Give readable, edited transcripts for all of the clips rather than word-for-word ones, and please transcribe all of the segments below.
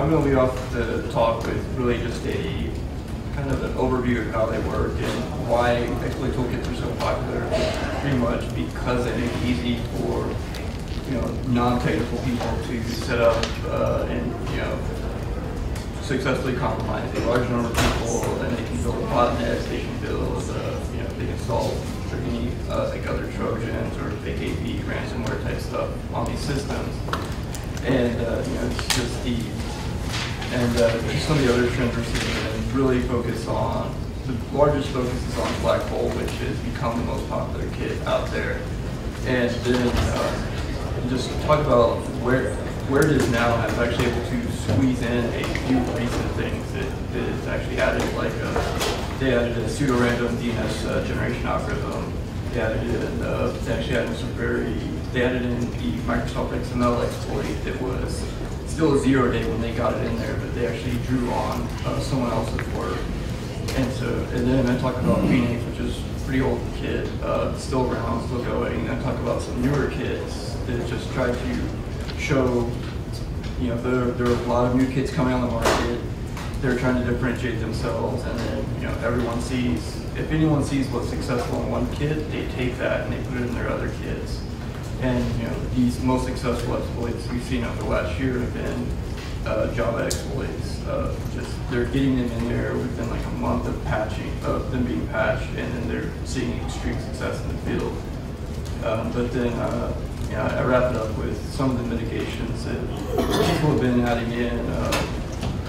I'm going to lead off the talk with really just a kind of an overview of how they work and why exploit toolkits are so popular. Pretty much because they make it easy for non-technical people to set up and successfully compromise a large number of people, and they can build botnets, they can build they can solve any like other Trojans or fake AP ransomware type stuff on these systems. And it's just just some of the other trends we're seeing, and really focus on the largest focus is on Black Hole, which has become the most popular kit out there. And then just talk about where it is now, and I was actually able to squeeze in a few recent things that is actually added, like they added a pseudo-random DNS generation algorithm. They added in, they actually added they added in the Microsoft XML exploit that was still a 0-day when they got it in there, but they actually drew on someone else's work. And then I talk about Phoenix, which is a pretty old kit, still around, still going. And I talk about some newer kits that just try to show, there are a lot of new kits coming on the market. They're trying to differentiate themselves, and then everyone sees, if anyone sees what's successful in one kit, they take that and they put it in their other kits. And these most successful exploits we've seen over the last year have been Java exploits. They're getting them in there within like a month of patching, of them being patched, and then they're seeing extreme success in the field. But then I wrap it up with some of the mitigations that people have been adding in,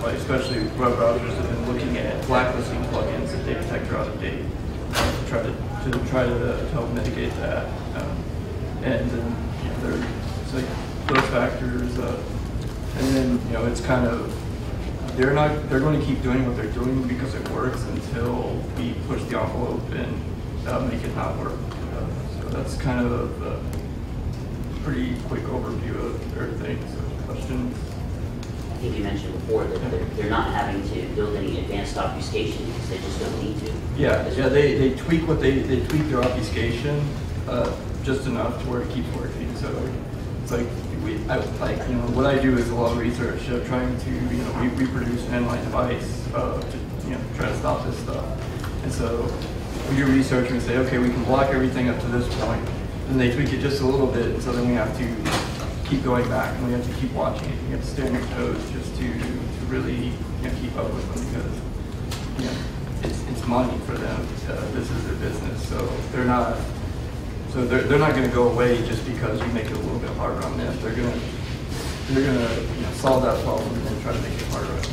like especially web browsers have been looking at blacklisting plugins that they detect are out of date to try to help mitigate that. And then it's like those factors, and then it's kind of they're going to keep doing what they're doing because it works until we push the envelope and make it not work. So that's kind of a pretty quick overview of everything. So questions? I think you mentioned before that they're not having to build any advanced obfuscation because they just don't need to. Yeah, they tweak they tweak their obfuscation just enough to where it keeps working. So it's like what I do is a lot of research, trying to we produce an inline device to try to stop this stuff. And so we do research and we say, okay, we can block everything up to this point, and they tweak it just a little bit, and so then we have to keep going back, and we have to keep watching it. You have to stay on your toes just to really keep up with them, because it's money for them. This is their business, so they're not going to go away just because you make it a little bit harder on them. They're going to solve that problem and then try to make it harder on you.